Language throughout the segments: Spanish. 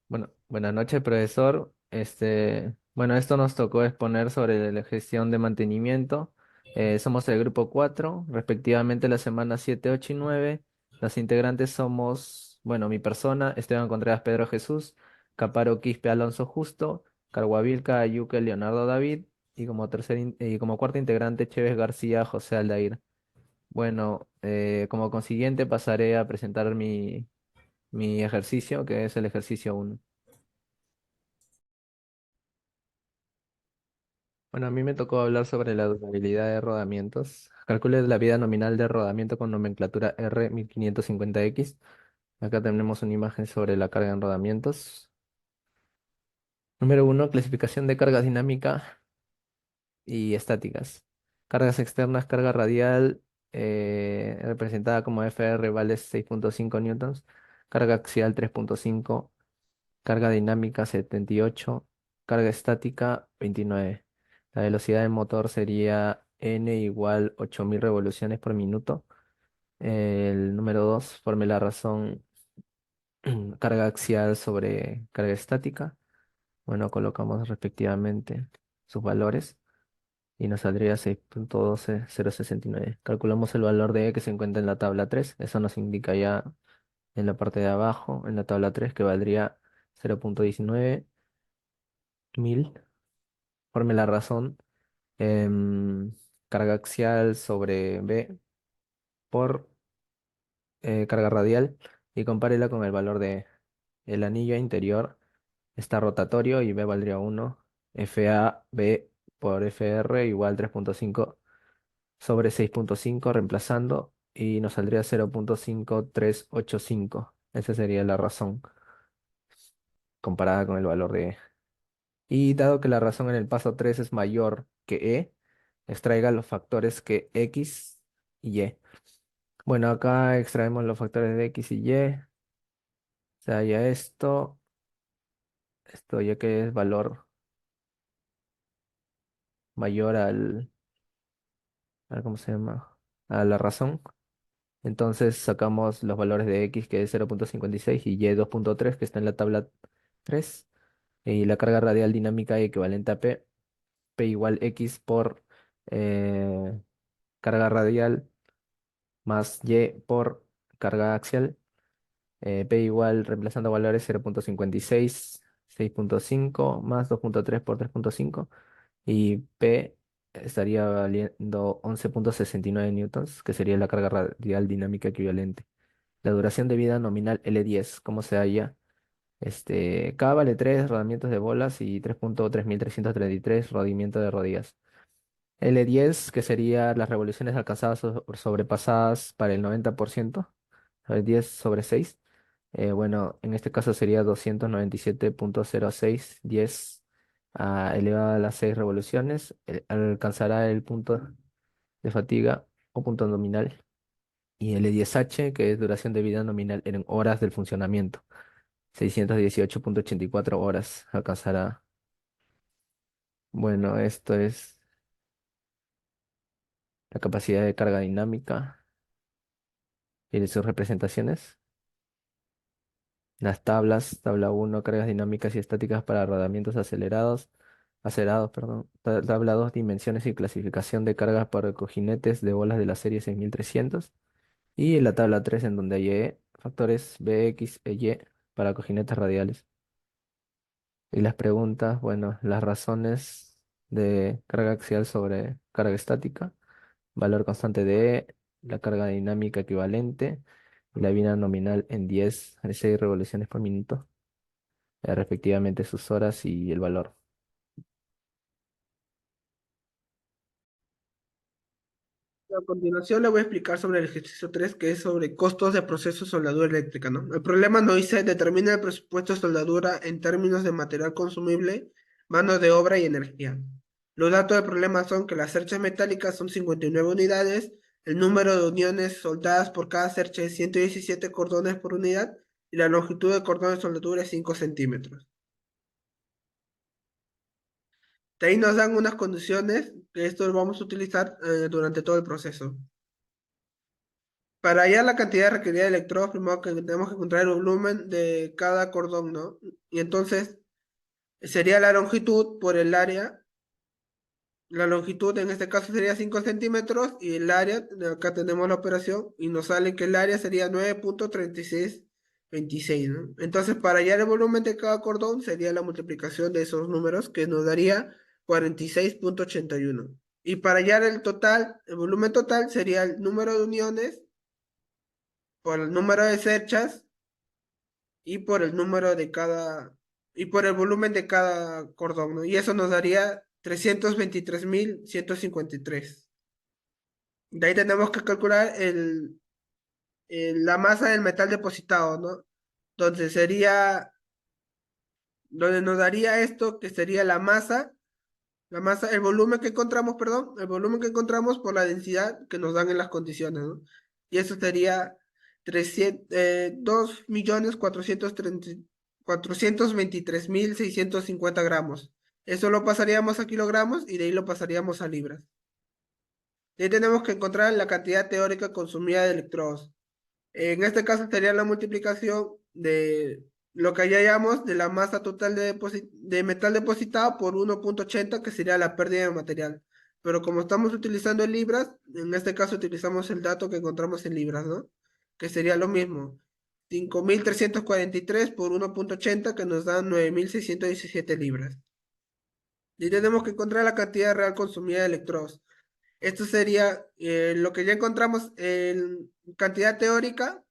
Bueno, buenas noches, profesor. Bueno, esto nos tocó exponer sobre la gestión de mantenimiento. Somos el grupo 4, respectivamente la semana 7, 8 y 9. Las integrantes somos, bueno, mi persona, Esteban Contreras Pedro Jesús, Caparo Quispe Alonso Justo, Carguavilca Ayuque Leonardo David y y como cuarto integrante Chévez García José Aldair. Bueno, como consiguiente pasaré a presentar mi ejercicio, que es el ejercicio 1. Bueno, a mí me tocó hablar sobre la durabilidad de rodamientos. Calcule la vida nominal de rodamiento con nomenclatura R1550X. Acá tenemos una imagen sobre la carga en rodamientos. Número uno, clasificación de cargas dinámica y estáticas. Cargas externas, carga radial representada como FR vale 6.5 newtons. Carga axial 3.5. Carga dinámica 78, carga estática 29. La velocidad del motor sería n igual 8000 revoluciones por minuto. El número 2 forme la razón carga axial sobre carga estática. Bueno, colocamos respectivamente sus valores y nos saldría 6.12069. Calculamos el valor de E que se encuentra en la tabla 3. Eso nos indica ya en la parte de abajo, en la tabla 3, que valdría 0.19 mil. Forme la razón, em, carga axial sobre B por carga radial y compárela con el valor de el anillo interior está rotatorio y B valdría 1, FAB por FR igual 3.5 sobre 6.5 reemplazando y nos saldría 0.5385. Esa sería la razón comparada con el valor de E. Y dado que la razón en el paso 3 es mayor que E, extraiga los factores que X y Y. Bueno, acá extraemos los factores de X y Y. O sea, ya esto ya que es valor mayor ¿cómo se llama? A la razón. Entonces sacamos los valores de X que es 0.56 y Y 2.3 que está en la tabla 3. Y la carga radial dinámica equivalente a P. P igual X por eh, carga radial más Y por carga axial. P igual, reemplazando valores 0.56, 6.5 más 2.3 por 3.5. Y P estaría valiendo 11.69 newtons, que sería la carga radial dinámica equivalente. La duración de vida nominal L10, ¿cómo se halla? K vale 3 rodamientos de bolas y 3.3333 rodamientos de rodillas. L10, que sería las revoluciones alcanzadas o sobrepasadas para el 90%, a ver, 10 sobre 6. Bueno, en este caso sería 297.0610 elevado a las 6 revoluciones. Alcanzará el punto de fatiga o punto nominal. Y L10H, que es duración de vida nominal en horas del funcionamiento. 618.84 horas alcanzará. Bueno, esto es la capacidad de carga dinámica y de sus representaciones. Las tablas, tabla uno cargas dinámicas y estáticas para rodamientos acelerados, perdón. Tabla 2 dimensiones y clasificación de cargas para cojinetes de bolas de la serie 6300. Y la tabla 3 en donde hay factores B, X e Y para cojinetes radiales. Y las preguntas, bueno, las razones de carga axial sobre carga estática, valor constante de E, la carga dinámica equivalente, y la vida nominal en 10 a 6 revoluciones por minuto, respectivamente sus horas y el valor. A continuación le voy a explicar sobre el ejercicio 3, que es sobre costos de proceso de soldadura eléctrica, ¿no? El problema nos dice determina el presupuesto de soldadura en términos de material consumible, mano de obra y energía. Los datos del problema son que las cerchas metálicas son 59 unidades, el número de uniones soldadas por cada cercha es 117 cordones por unidad y la longitud del cordón de soldadura es 5 centímetros. De ahí nos dan unas condiciones que esto lo vamos a utilizar durante todo el proceso. Para hallar la cantidad requerida de electrodos, primero que tenemos que encontrar el volumen de cada cordón, ¿no? Y entonces sería la longitud por el área. La longitud en este caso sería 5 centímetros y el área, acá tenemos la operación y nos sale que el área sería 9,3626, ¿no? Entonces, para hallar el volumen de cada cordón sería la multiplicación de esos números que nos daría 46,81. Y para hallar el total, el volumen total sería el número de uniones por el número de cerchas y por el número de cada, y por el volumen de cada cordón, ¿no? Y eso nos daría 323,153. De ahí tenemos que calcular la masa del metal depositado, ¿no? Entonces sería, donde nos daría esto, que sería la masa, el volumen que encontramos, perdón, el volumen que encontramos por la densidad que nos dan en las condiciones, ¿no? Y eso sería 2.423.650 gramos. Eso lo pasaríamos a kilogramos y de ahí lo pasaríamos a libras. De ahí tenemos que encontrar la cantidad teórica consumida de electrodos. En este caso sería la multiplicación de lo que ya hallamos de la masa total de metal depositado por 1,80, que sería la pérdida de material. Pero como estamos utilizando en libras, en este caso utilizamos el dato que encontramos en libras, ¿no? Que sería lo mismo. 5.343 por 1,80, que nos dan 9.617 libras. Y tenemos que encontrar la cantidad real consumida de electrodos. Esto sería lo que ya encontramos en cantidad teórica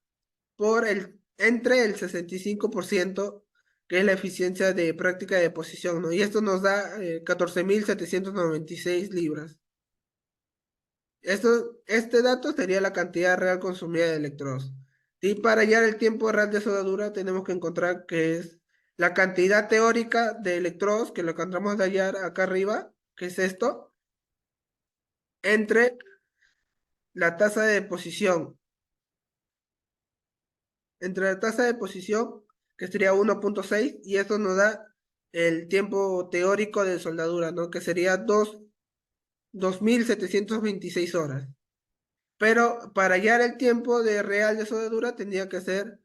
entre el 65%, que es la eficiencia de práctica de deposición, ¿no? Y esto nos da 14.796 libras. Este dato sería la cantidad real consumida de electrodos. Y para hallar el tiempo real de soldadura tenemos que encontrar que es la cantidad teórica de electrodos, que lo encontramos de hallar acá arriba, que es esto, entre la tasa de deposición entre la tasa de posición, que sería 1,6, y eso nos da el tiempo teórico de soldadura, ¿no? Que sería 2.726 horas. Pero para hallar el tiempo de real de soldadura tendría que ser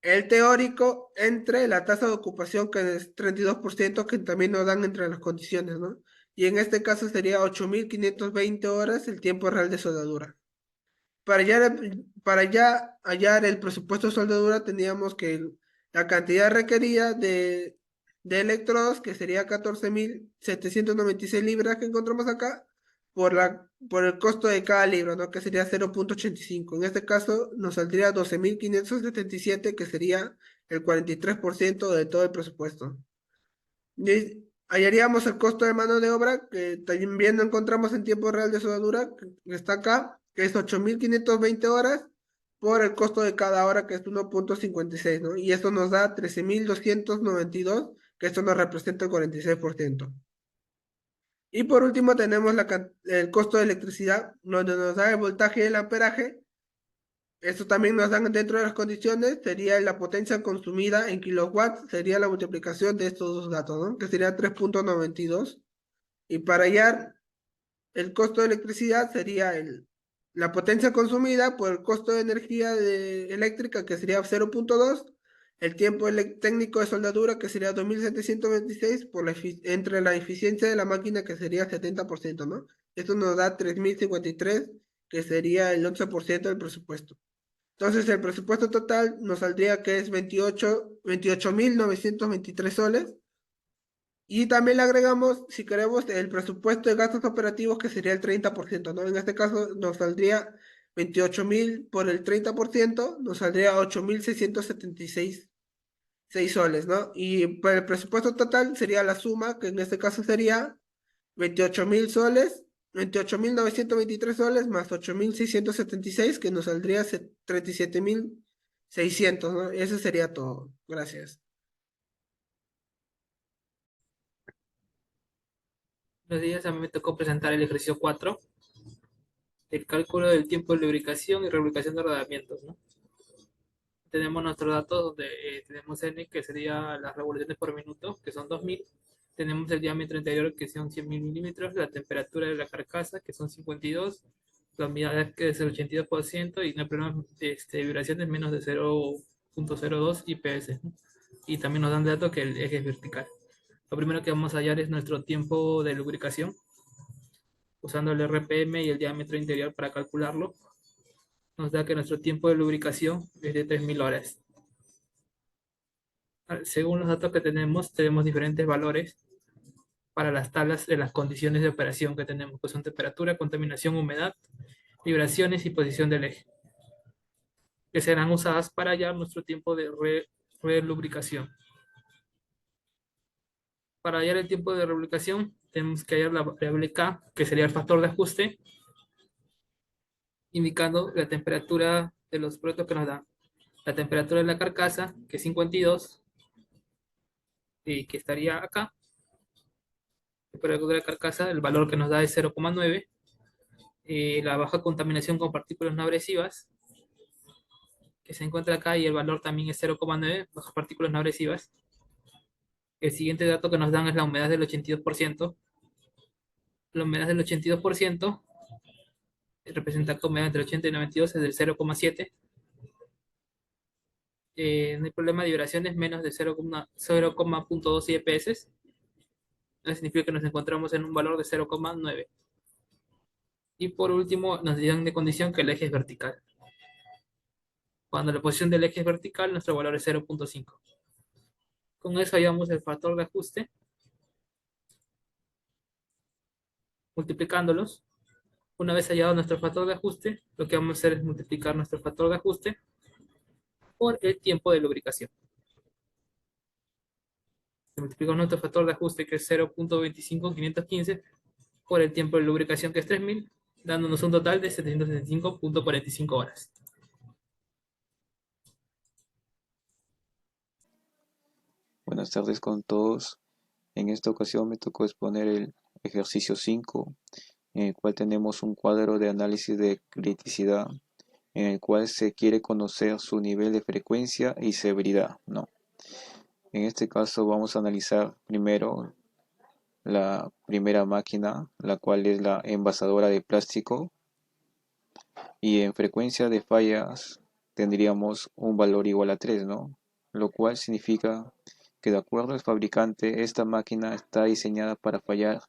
el teórico entre la tasa de ocupación, que es 32%, que también nos dan entre las condiciones, ¿no? Y en este caso sería 8.520 horas el tiempo real de soldadura. Para ya hallar el presupuesto de soldadura teníamos que la cantidad requerida de electrodos, que sería 14.796 libras que encontramos acá, por el costo de cada libra, ¿no? Que sería 0,85. En este caso nos saldría 12.577, que sería el 43% de todo el presupuesto. Y hallaríamos el costo de mano de obra, que también encontramos en tiempo real de soldadura, que está acá, que es 8.520 horas por el costo de cada hora, que es 1,56, ¿no? Y esto nos da 13.292, que esto nos representa el 46%. Y por último tenemos el costo de electricidad, donde nos da el voltaje y el amperaje. Esto también nos dan dentro de las condiciones, sería la potencia consumida en kilowatts, sería la multiplicación de estos dos datos, ¿no? Que sería 3,92. Y para hallar el costo de electricidad sería la potencia consumida por el costo de energía eléctrica, que sería 0,2. El tiempo técnico de soldadura, que sería 2.726, entre la eficiencia de la máquina, que sería 70%, ¿no? Esto nos da 3.053, que sería el 11% del presupuesto. Entonces el presupuesto total nos saldría que es 28.923 soles. Y también le agregamos, si queremos, el presupuesto de gastos operativos, que sería el 30%, ¿no? En este caso nos saldría 28.000 por el 30%, nos saldría 8.676 soles, ¿no? Y para el presupuesto total sería la suma, que en este caso sería 28.000 soles, 28.923 soles más 8.676, que nos saldría 37.600, ¿no? Eso sería todo. Gracias. Los días a mí me tocó presentar el ejercicio 4, el cálculo del tiempo de lubricación y relubricación de rodamientos, ¿no? Tenemos nuestros datos donde tenemos N, que sería las revoluciones por minuto, que son 2000. Tenemos el diámetro interior, que son 100.000 milímetros, la temperatura de la carcasa, que son 52, La humedad que es el 82% y no hay problema de vibraciones menos de 0.02 IPS, ¿no? Y también nos dan datos que el eje es vertical. Lo primero que vamos a hallar es nuestro tiempo de lubricación, usando el RPM y el diámetro interior para calcularlo. Nos da que nuestro tiempo de lubricación es de 3000 horas. Según los datos que tenemos diferentes valores para las tablas de las condiciones de operación que tenemos, que son temperatura, contaminación, humedad, vibraciones y posición del eje, que serán usadas para hallar nuestro tiempo de relubricación. Para hallar el tiempo de relubricación, tenemos que hallar la variable K, que sería el factor de ajuste, indicando la temperatura de los productos que nos dan. La temperatura de la carcasa, que es 52, y que estaría acá. La temperatura de la carcasa, el valor que nos da es 0,9. La baja contaminación con partículas no agresivas, que se encuentra acá, y el valor también es 0,9, bajas partículas no agresivas. El siguiente dato que nos dan es la humedad del 82%. La humedad del 82% representa que humedad entre 80 y 92 es del 0,7. No hay problema de vibraciones menos de 0,2 IPS. Eso significa que nos encontramos en un valor de 0,9. Y por último, nos dan de condición que el eje es vertical. Cuando la posición del eje es vertical, nuestro valor es 0,5. Con eso hallamos el factor de ajuste, multiplicándolos. Una vez hallado nuestro factor de ajuste, lo que vamos a hacer es multiplicar nuestro factor de ajuste por el tiempo de lubricación. Multiplicamos nuestro factor de ajuste, que es 0,25515, por el tiempo de lubricación, que es 3000, dándonos un total de 765.45 horas. Buenas tardes con todos. En esta ocasión me tocó exponer el ejercicio 5, en el cual tenemos un cuadro de análisis de criticidad, en el cual se quiere conocer su nivel de frecuencia y severidad, ¿no? En este caso vamos a analizar primero la primera máquina, la cual es la envasadora de plástico, y en frecuencia de fallas tendríamos un valor igual a 3, ¿no? Lo cual significa que de acuerdo al fabricante, esta máquina está diseñada para fallar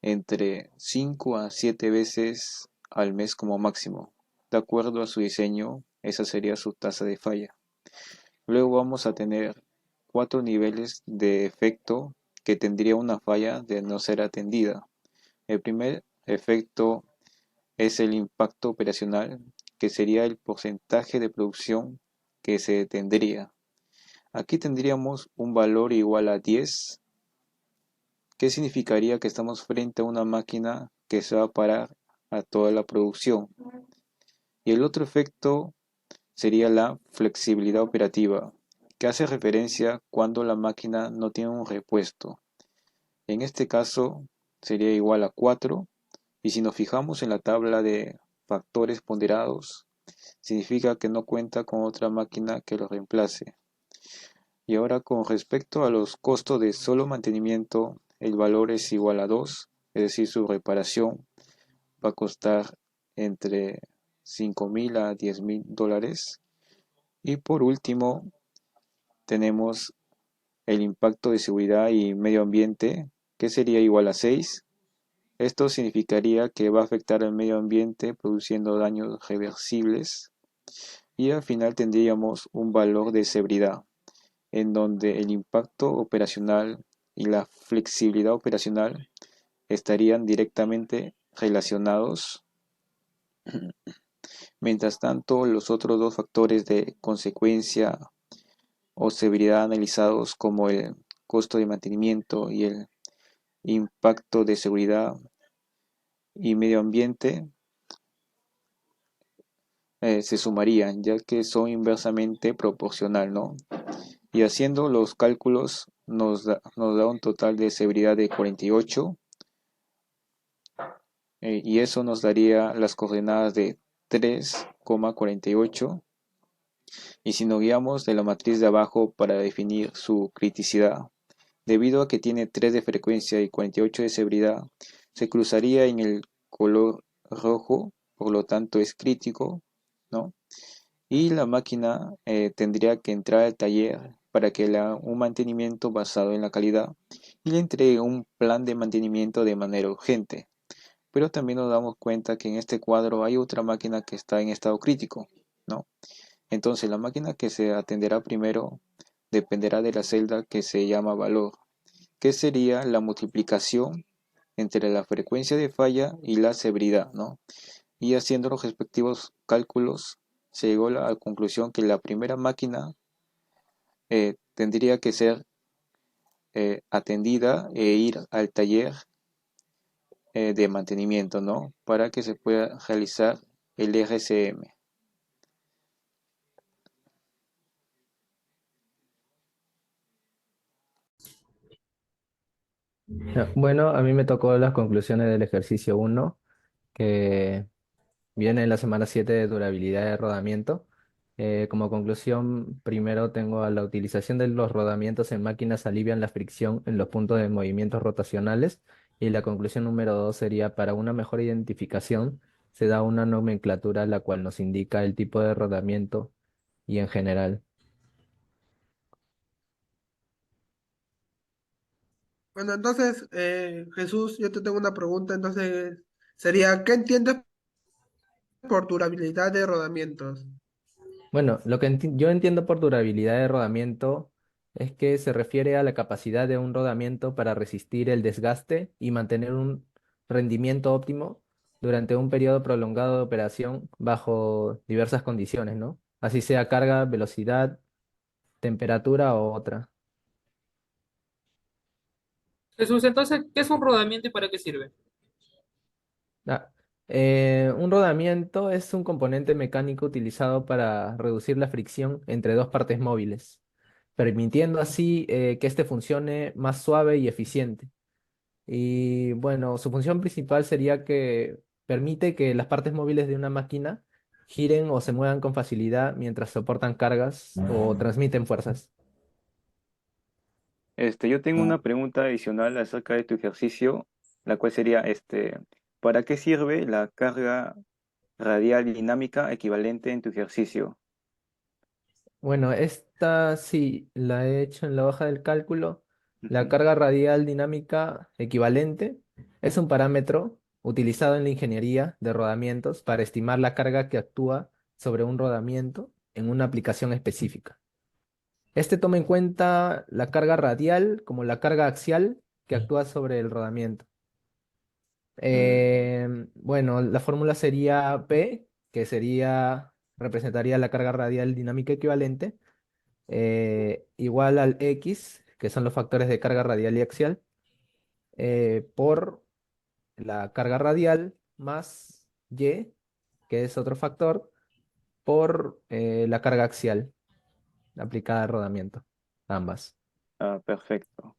entre 5 a 7 veces al mes como máximo. De acuerdo a su diseño, esa sería su tasa de falla. Luego vamos a tener 4 niveles de efecto que tendría una falla de no ser atendida. El primer efecto es el impacto operacional, que sería el porcentaje de producción que se detendría. Aquí tendríamos un valor igual a 10, que significaría que estamos frente a una máquina que se va a parar a toda la producción. Y el otro efecto sería la flexibilidad operativa, que hace referencia cuando la máquina no tiene un repuesto. En este caso sería igual a 4, y si nos fijamos en la tabla de factores ponderados, significa que no cuenta con otra máquina que lo reemplace. Y ahora con respecto a los costos de solo mantenimiento, el valor es igual a 2, es decir, su reparación va a costar entre 5.000 a 10.000 dólares. Y por último, tenemos el impacto de seguridad y medio ambiente, que sería igual a 6. Esto significaría que va a afectar al medio ambiente produciendo daños reversibles. Y al final tendríamos un valor de severidad, en donde el impacto operacional y la flexibilidad operacional estarían directamente relacionados. Mientras tanto, los otros dos factores de consecuencia o severidad analizados, como el costo de mantenimiento y el impacto de seguridad y medio ambiente, se sumarían, ya que son inversamente proporcional, ¿no? Y haciendo los cálculos nos da un total de severidad de 48, y eso nos daría las coordenadas de 3,48. Y si nos guiamos de la matriz de abajo para definir su criticidad, debido a que tiene 3 de frecuencia y 48 de severidad, se cruzaría en el color rojo por lo tanto es crítico, ¿no? Y la máquina tendría que entrar al taller para que le haga un mantenimiento basado en la calidad y le entregue un plan de mantenimiento de manera urgente. Pero también nos damos cuenta que en este cuadro hay otra máquina que está en estado crítico, ¿no? Entonces la máquina que se atenderá primero dependerá de la celda que se llama valor, que sería la multiplicación entre la frecuencia de falla y la severidad, ¿no? Y haciendo los respectivos cálculos, se llegó a la conclusión que la primera máquina tendría que ser atendida e ir al taller de mantenimiento, ¿no? Para que se pueda realizar el RCM. Ya, bueno, a mí me tocó las conclusiones del ejercicio 1, que viene en la semana 7 de durabilidad de rodamiento. Como conclusión, primero tengo a la utilización de los rodamientos en máquinas alivian la fricción en los puntos de movimientos rotacionales. Y la conclusión número 2 sería para una mejor identificación se da una nomenclatura la cual nos indica el tipo de rodamiento y en general. Bueno, entonces, Jesús, yo te tengo una pregunta, entonces sería, ¿qué entiendes por durabilidad de rodamientos? Bueno, lo que yo entiendo por durabilidad de rodamiento es que se refiere a la capacidad de un rodamiento para resistir el desgaste y mantener un rendimiento óptimo durante un periodo prolongado de operación bajo diversas condiciones, ¿no? Así sea carga, velocidad, temperatura o otra. Jesús, entonces, ¿qué es un rodamiento y para qué sirve? Ah, un rodamiento es un componente mecánico utilizado para reducir la fricción entre dos partes móviles, permitiendo así que éste funcione más suave y eficiente. Y bueno, su función principal sería que permite que las partes móviles de una máquina giren o se muevan con facilidad mientras soportan cargas o transmiten fuerzas. Yo tengo una pregunta adicional acerca de tu ejercicio, la cual sería, ¿para qué sirve la carga radial dinámica equivalente en tu ejercicio? Bueno, esta sí la he hecho en la hoja del cálculo. La Ujú. carga radial dinámica equivalente es un parámetro utilizado en la ingeniería de rodamientos para estimar la carga que actúa sobre un rodamiento en una aplicación específica. Este toma en cuenta la carga radial como la carga axial que actúa sobre el rodamiento. Mm, Bueno, la fórmula sería P, que representaría la carga radial dinámica equivalente igual al X, que son los factores de carga radial y axial, por la carga radial más Y, que es otro factor, por la carga axial aplicada al rodamiento, ambas. perfecto.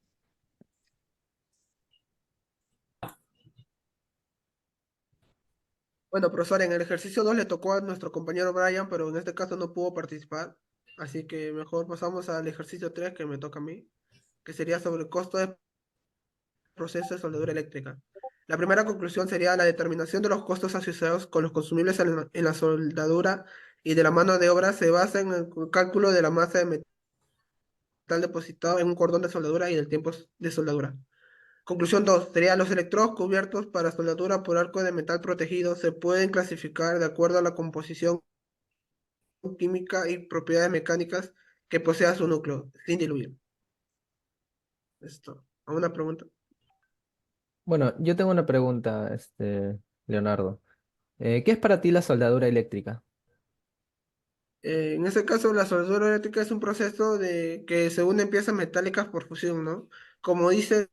Bueno, profesor, en el ejercicio 2 le tocó a nuestro compañero Brian, pero en este caso no pudo participar, así que mejor pasamos al ejercicio 3 que me toca a mí, que sería sobre el costo de proceso de soldadura eléctrica. La primera conclusión sería la determinación de los costos asociados con los consumibles en la soldadura y de la mano de obra se basa en el cálculo de la masa de metal depositado en un cordón de soldadura y del tiempo de soldadura. Conclusión 2 sería los electrodos cubiertos para soldadura por arco de metal protegido se pueden clasificar de acuerdo a la composición química y propiedades mecánicas que posea su núcleo, sin diluir. Esto. ¿Alguna pregunta? Bueno, yo tengo una pregunta, Leonardo. ¿Qué es para ti la soldadura eléctrica? En ese caso, la soldadura eléctrica es un proceso de que se unen piezas metálicas por fusión, ¿no? Como dice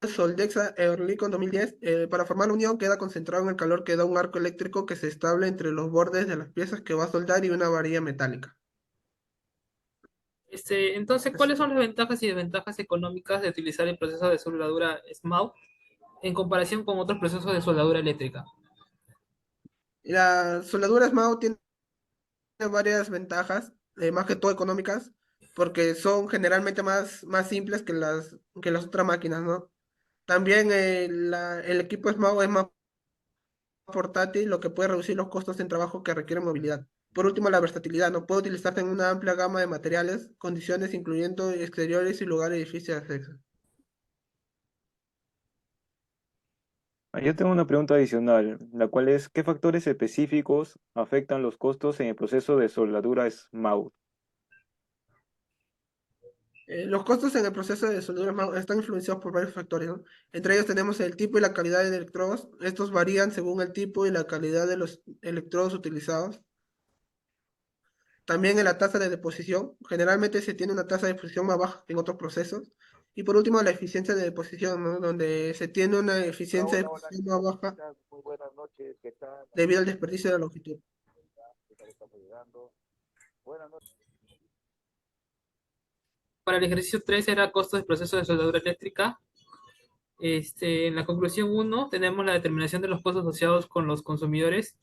Soldexa Ehrlich en 2010, para formar la unión queda concentrado en el calor que da un arco eléctrico que se estable entre los bordes de las piezas que va a soldar y una varilla metálica. Entonces, ¿cuáles Esto. son las ventajas y desventajas económicas de utilizar el proceso de soldadura SMAU en comparación con otros procesos de soldadura eléctrica? La soldadura SMAO tiene varias ventajas, más que todo económicas, porque son generalmente más simples que las otras máquinas, ¿no? También el equipo SMAO es más portátil, lo que puede reducir los costos en trabajo que requieren movilidad. Por último, la versatilidad, no puede utilizarse en una amplia gama de materiales, condiciones, incluyendo exteriores y lugares difíciles de acceso. Yo tengo una pregunta adicional, la cual es, ¿qué factores específicos afectan los costos en el proceso de soldadura SMAUT? Los costos en el proceso de soldadura están influenciados por varios factores, ¿no? Entre ellos tenemos el tipo y la calidad de electrodos. Estos varían según el tipo y la calidad de los electrodos utilizados. También en la tasa de deposición. Generalmente se tiene una tasa de deposición más baja que en otros procesos. Y por último, la eficiencia de deposición, ¿no? Donde se tiene una eficiencia de deposición más baja debido al desperdicio de la longitud. Para el ejercicio 3 era costos del proceso de soldadura eléctrica. En la conclusión 1 tenemos la determinación de los costos asociados con los consumidores.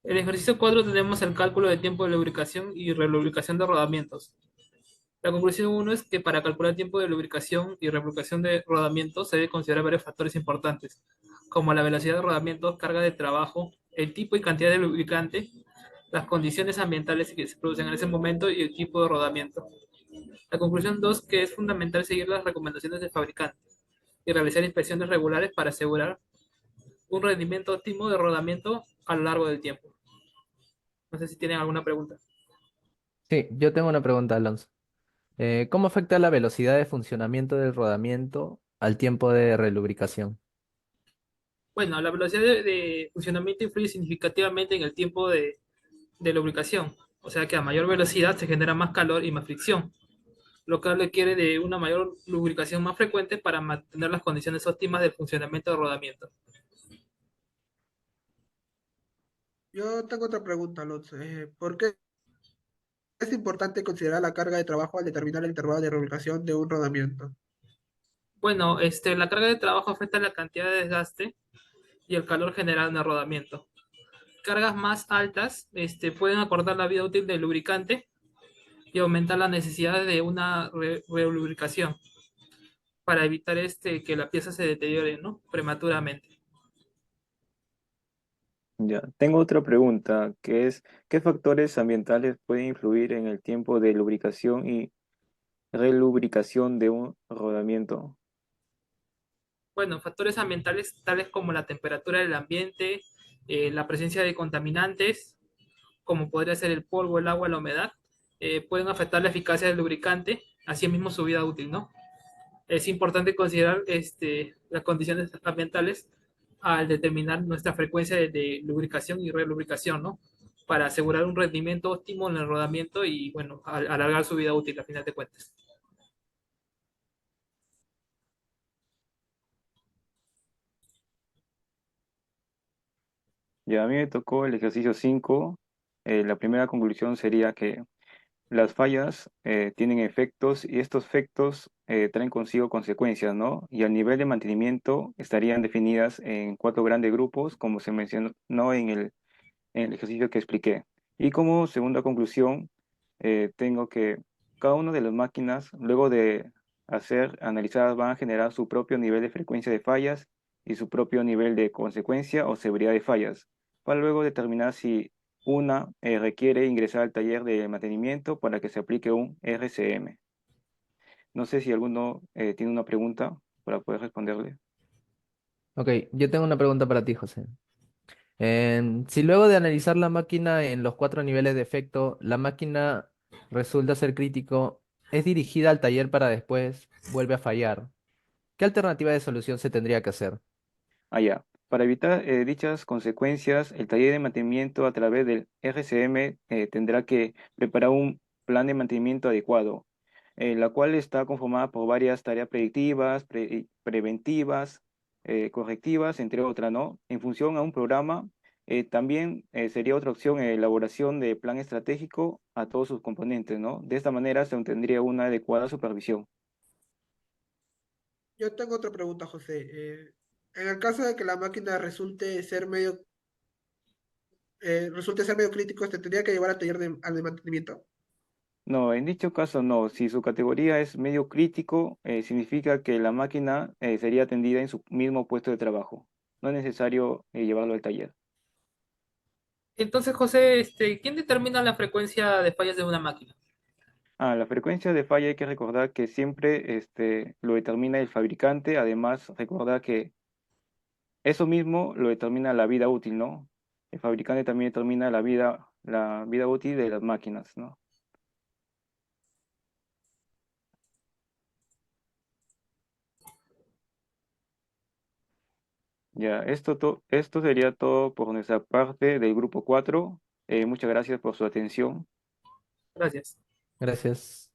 En el ejercicio 4 tenemos el cálculo de tiempo de lubricación y relubricación de rodamientos. La conclusión 1 es que para calcular el tiempo de lubricación y relubricación de rodamientos se debe considerar varios factores importantes, como la velocidad de rodamientos, carga de trabajo, el tipo y cantidad de lubricante, las condiciones ambientales que se producen en ese momento y el tipo de rodamiento. La conclusión 2 que es fundamental seguir las recomendaciones del fabricante y realizar inspecciones regulares para asegurar un rendimiento óptimo de rodamiento a lo largo del tiempo. No sé si tienen alguna pregunta. Sí, yo tengo una pregunta, Alonso. ¿Cómo afecta la velocidad de funcionamiento del rodamiento al tiempo de relubricación? Bueno, la velocidad de funcionamiento influye significativamente en el tiempo de lubricación. O sea que a mayor velocidad se genera más calor y más fricción, lo que requiere de una mayor lubricación más frecuente para mantener las condiciones óptimas del funcionamiento del rodamiento. Yo tengo otra pregunta, Alonso. ¿Por qué es importante considerar la carga de trabajo al determinar el intervalo de revolución de un rodamiento? Bueno, la carga de trabajo afecta la cantidad de desgaste y el calor generado en el rodamiento. Cargas más altas pueden acortar la vida útil del lubricante y aumentar la necesidad de una relubricación para evitar que la pieza se deteriore, ¿no? Prematuramente. Ya, tengo otra pregunta, que es, ¿qué factores ambientales pueden influir en el tiempo de lubricación y relubricación de un rodamiento? Bueno, factores ambientales tales como la temperatura del ambiente, la presencia de contaminantes, como podría ser el polvo, el agua, la humedad, pueden afectar la eficacia del lubricante, así mismo su vida útil, ¿no? Es importante considerar las condiciones ambientales al determinar nuestra frecuencia de lubricación y relubricación, ¿no? Para asegurar un rendimiento óptimo en el rodamiento y, bueno, alargar su vida útil a final de cuentas. Ya, a mí me tocó el ejercicio 5. La primera conclusión sería que las fallas tienen efectos y estos efectos traen consigo consecuencias, ¿no? Y al nivel de mantenimiento estarían definidas en cuatro grandes grupos, como se mencionó en el ejercicio que expliqué. Y como segunda conclusión, tengo que cada una de las máquinas, luego de hacer analizadas, van a generar su propio nivel de frecuencia de fallas y su propio nivel de consecuencia o severidad de fallas, para luego determinar si una requiere ingresar al taller de mantenimiento para que se aplique un RCM. No sé si alguno tiene una pregunta para poder responderle. Ok, yo tengo una pregunta para ti, José. Si luego de analizar la máquina en los cuatro niveles de efecto, la máquina resulta ser crítico, es dirigida al taller para después vuelve a fallar, ¿qué alternativa de solución se tendría que hacer? Allá. Para evitar dichas consecuencias, el taller de mantenimiento a través del RCM tendrá que preparar un plan de mantenimiento adecuado, la cual está conformada por varias tareas predictivas, preventivas, correctivas, entre otras, ¿no? En función a un programa, también sería otra opción elaboración de plan estratégico a todos sus componentes, ¿no? De esta manera se obtendría una adecuada supervisión. Yo tengo otra pregunta, José. En el caso de que la máquina resulte ser medio crítico, ¿te tendría que llevar al taller al de mantenimiento? No, en dicho caso no. Si su categoría es medio crítico, significa que la máquina sería atendida en su mismo puesto de trabajo. No es necesario llevarlo al taller. Entonces, José, ¿quién determina la frecuencia de fallas de una máquina? La frecuencia de falla hay que recordar que siempre lo determina el fabricante. Además, recordar que eso mismo lo determina la vida útil, ¿no? El fabricante también determina la vida útil de las máquinas, ¿no? Ya, esto sería todo por nuestra parte del grupo 4. Muchas gracias por su atención. Gracias. Gracias.